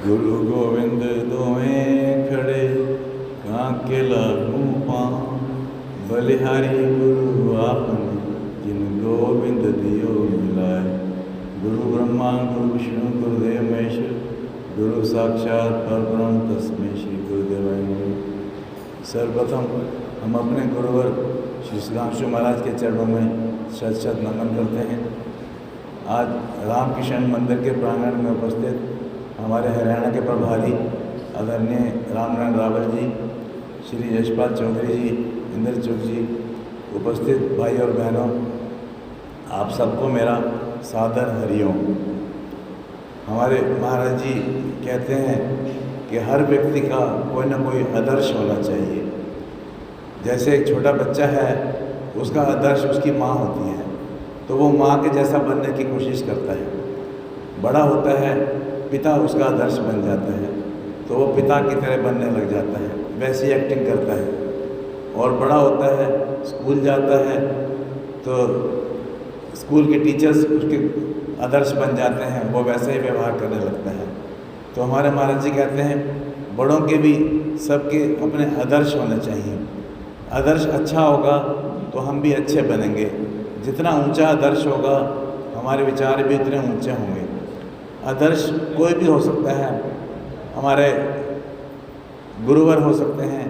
गुरु गोविंद दोवें खड़े कांके लागू पां, बलिहारी गुरु आपने जिन गोविंद दियो मिलाए। गुरु ब्रह्मा गुरु विष्णु गुरुदेव महेश्वर, गुरु साक्षात परब्रह्म तस्मै श्री गुरुदेवाय नमः। सर्वप्रथम हम अपने गुरुवर श्री सुधांशु महाराज के चरणों में शत शत नमन करते हैं। आज रामकृष्ण मंदिर के प्रांगण में उपस्थित हमारे हरियाणा के प्रभारी आदरणीय रामनारायण रावल जी, श्री यशपाल चौधरी जी, इंद्रचूक जी, उपस्थित भाई और बहनों, आप सबको मेरा सादर हरिओम। हमारे महाराज जी कहते हैं कि हर व्यक्ति का कोई ना कोई आदर्श होना चाहिए। जैसे एक छोटा बच्चा है, उसका आदर्श उसकी माँ होती है, तो वो माँ के जैसा बनने की कोशिश करता है। बड़ा होता है, पिता उसका आदर्श बन जाता है, तो वो पिता की तरह बनने लग जाता है, वैसी एक्टिंग करता है। और बड़ा होता है, स्कूल जाता है, तो स्कूल के टीचर्स उसके आदर्श बन जाते हैं, वो वैसे ही व्यवहार करने लगता है। तो हमारे महाराज जी कहते हैं बड़ों के भी सबके अपने आदर्श होने चाहिए। आदर्श अच्छा होगा तो हम भी अच्छे बनेंगे। जितना ऊंचा आदर्श होगा, हमारे विचार भी उतने ऊंचे होंगे। आदर्श कोई भी हो सकता है, हमारे गुरुवर हो सकते हैं,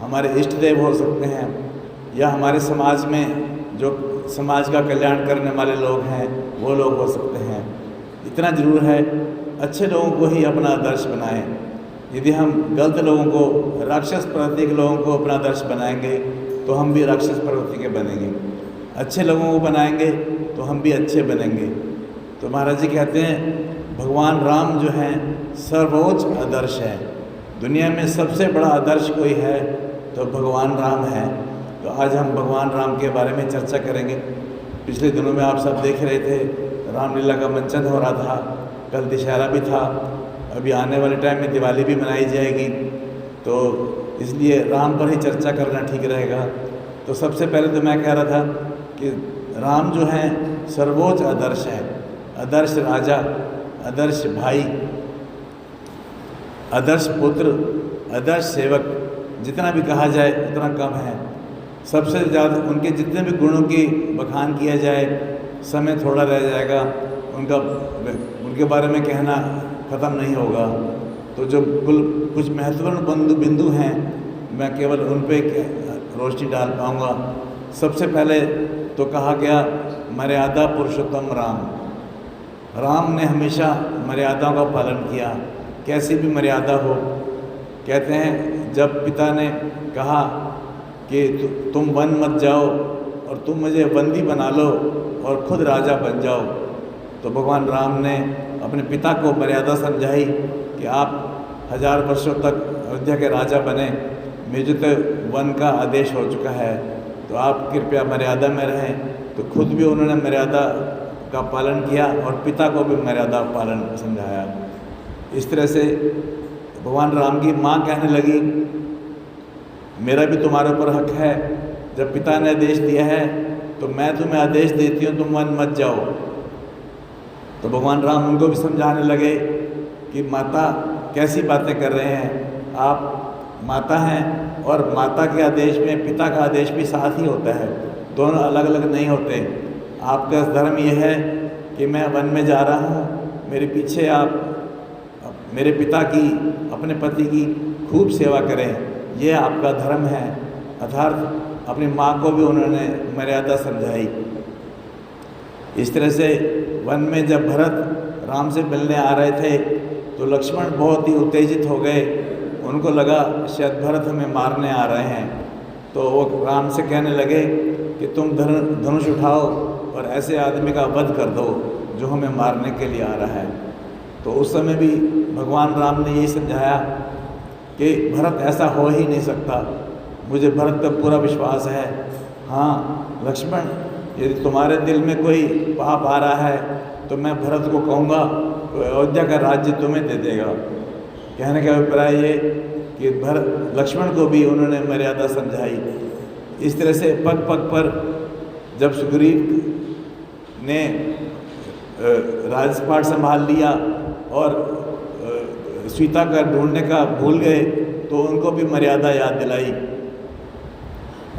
हमारे इष्ट देव हो सकते हैं, या हमारे समाज में जो समाज का कल्याण करने वाले लोग हैं वो लोग हो सकते हैं। इतना जरूर है, अच्छे लोगों को ही अपना आदर्श बनाएं। यदि हम गलत लोगों को, राक्षस प्रवृत्ति के लोगों को अपना आदर्श बनाएंगे तो हम भी राक्षस प्रवृत्ति के बनेंगे। अच्छे लोगों को बनाएंगे तो हम भी अच्छे बनेंगे। तो महाराज जी कहते हैं भगवान राम जो हैं सर्वोच्च आदर्श है। दुनिया में सबसे बड़ा आदर्श कोई है तो भगवान राम है। तो आज हम भगवान राम के बारे में चर्चा करेंगे। पिछले दिनों में आप सब देख रहे थे, रामलीला का मंचन हो रहा था, कल दशहरा भी था, अभी आने वाले टाइम में दिवाली भी मनाई जाएगी, तो इसलिए राम पर ही चर्चा करना ठीक रहेगा। तो सबसे पहले तो मैं कह रहा था कि राम जो हैं सर्वोच्च आदर्श है। आदर्श राजा, आदर्श भाई, आदर्श पुत्र, आदर्श सेवक, जितना भी कहा जाए उतना कम है। सबसे ज़्यादा उनके जितने भी गुणों की बखान किया जाए, समय थोड़ा रह जाएगा, उनके बारे में कहना ख़त्म नहीं होगा। तो जो कुछ महत्वपूर्ण बिंदु हैं, मैं केवल उन पे रोशनी डाल पाऊँगा। सबसे पहले तो कहा गया मर्यादा पुरुषोत्तम राम। राम ने हमेशा मर्यादाओं का पालन किया, कैसी भी मर्यादा हो। कहते हैं जब पिता ने कहा कि तुम वन मत जाओ और तुम मुझे बंदी बना लो और खुद राजा बन जाओ, तो भगवान राम ने अपने पिता को मर्यादा समझाई कि आप 1000 वर्षों तक अयोध्या के राजा बने, मुझे तो वन का आदेश हो चुका है, तो आप कृपया मर्यादा में रहें। तो खुद भी उन्होंने मर्यादा का पालन किया और पिता को भी मर्यादा पालन समझाया। इस तरह से भगवान राम की माँ कहने लगी मेरा भी तुम्हारे ऊपर हक है, जब पिता ने आदेश दिया है तो मैं तुम्हें आदेश देती हूँ तुम वन मत जाओ। तो भगवान राम उनको भी समझाने लगे कि माता कैसी बातें कर रहे हैं, आप माता हैं और माता के आदेश में पिता का आदेश भी साथ ही होता है, दोनों अलग अलग नहीं होते। आपका धर्म ये है कि मैं वन में जा रहा हूँ, मेरे पीछे आप मेरे पिता की, अपने पति की खूब सेवा करें, यह आपका धर्म है। अर्थात अपनी माँ को भी उन्होंने मर्यादा समझाई। इस तरह से वन में जब भरत राम से मिलने आ रहे थे तो लक्ष्मण बहुत ही उत्तेजित हो गए। उनको लगा शायद भरत हमें मारने आ रहे हैं, तो वो राम से कहने लगे कि तुम धनुष उठाओ और ऐसे आदमी का वध कर दो जो हमें मारने के लिए आ रहा है। तो उस समय भी भगवान राम ने यही समझाया कि भरत ऐसा हो ही नहीं सकता, मुझे भरत पर पूरा विश्वास है। हाँ लक्ष्मण, यदि तुम्हारे दिल में कोई पाप आ रहा है तो मैं भरत को कहूँगा तो अयोध्या का राज्य तुम्हें दे देगा। कहने का अभिप्राय ये कि लक्ष्मण को भी उन्होंने मर्यादा समझाई। इस तरह से पग पग पर जब सुग्रीव ने राजपाट संभाल लिया और सीता का ढूंढने का भूल गए तो उनको भी मर्यादा याद दिलाई।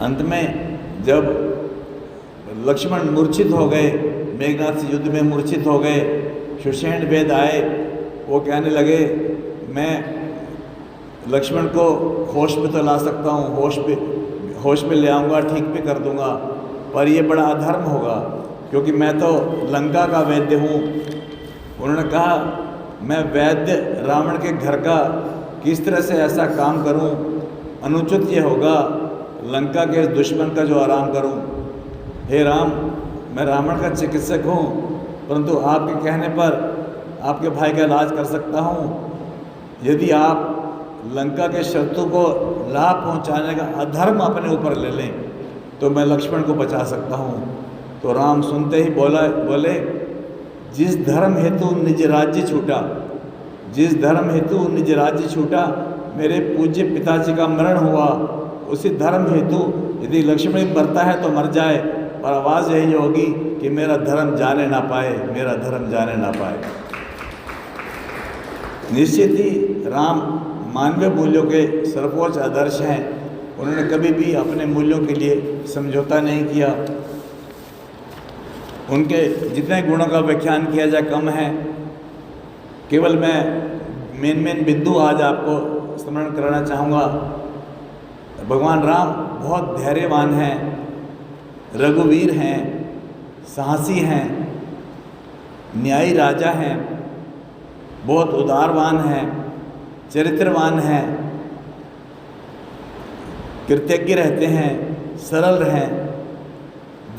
अंत में जब लक्ष्मण मूर्छित हो गए, मेघनाद से युद्ध में मूर्छित हो गए, सुषेण वेद आए, वो कहने लगे मैं लक्ष्मण को होश में तो ला सकता हूँ, होश में ले आऊँगा, ठीक भी कर दूँगा, पर ये बड़ा अधर्म होगा क्योंकि मैं तो लंका का वैद्य हूँ। उन्होंने कहा मैं वैद्य रावण के घर का किस तरह से ऐसा काम करूं, अनुचित ये होगा लंका के दुश्मन का जो आराम करूं। हे राम, मैं रावण का चिकित्सक हूं, परंतु आपके कहने पर आपके भाई का इलाज कर सकता हूं। यदि आप लंका के शत्रु को लाभ पहुंचाने का अधर्म अपने ऊपर ले लें तो मैं लक्ष्मण को बचा सकता हूं। तो राम सुनते ही बोले जिस धर्म हेतु निज राज्य छूटा, जिस धर्म हेतु निज राज्य छूटा, मेरे पूज्य पिताजी का मरण हुआ, उसी धर्म हेतु यदि लक्ष्मण मरता है तो मर जाए, पर आवाज़ यही होगी कि मेरा धर्म जाने ना पाए, मेरा धर्म जाने ना पाए। निश्चित ही राम मानवीय मूल्यों के सर्वोच्च आदर्श हैं। उन्होंने कभी भी अपने मूल्यों के लिए समझौता नहीं किया। उनके जितने गुणों का व्याख्यान किया जाए कम है। केवल मैं मेन बिंदु आज आपको स्मरण कराना चाहूँगा। भगवान राम बहुत धैर्यवान हैं, रघुवीर हैं, साहसी हैं, न्यायी राजा हैं, बहुत उदारवान हैं, चरित्रवान हैं, कृतज्ञ रहते हैं, सरल हैं,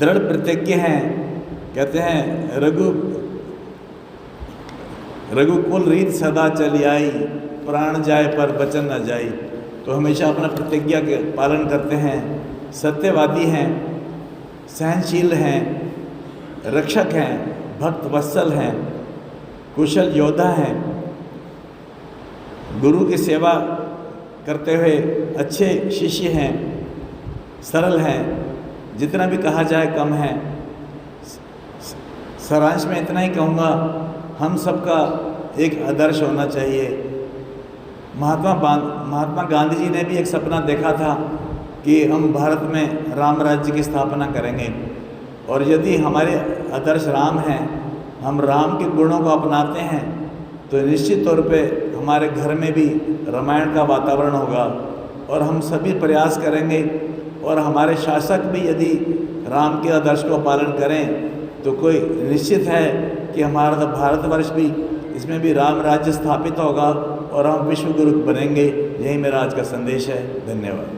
दृढ़ प्रतिज्ञ हैं। कहते हैं रघुकुल रीत सदा चली आई, प्राण जाए पर वचन न जाई। तो हमेशा अपना प्रतिज्ञा के पालन करते हैं, सत्यवादी हैं, सहनशील हैं, रक्षक हैं, भक्त वत्सल हैं, कुशल योद्धा हैं, गुरु की सेवा करते हुए अच्छे शिष्य हैं, सरल हैं। जितना भी कहा जाए कम है। सारांश में इतना ही कहूँगा, हम सबका एक आदर्श होना चाहिए। महात्मा गांधी जी ने भी एक सपना देखा था कि हम भारत में राम राज्य की स्थापना करेंगे, और यदि हमारे आदर्श राम हैं, हम राम के गुणों को अपनाते हैं, तो निश्चित तौर पे हमारे घर में भी रामायण का वातावरण होगा, और हम सभी प्रयास करेंगे, और हमारे शासक भी यदि राम के आदर्श को पालन करें तो कोई निश्चित है कि हमारा भारतवर्ष भी, इसमें भी राम राज्य स्थापित होगा और हम विश्व गुरु बनेंगे। यही मेरा आज का संदेश है। धन्यवाद।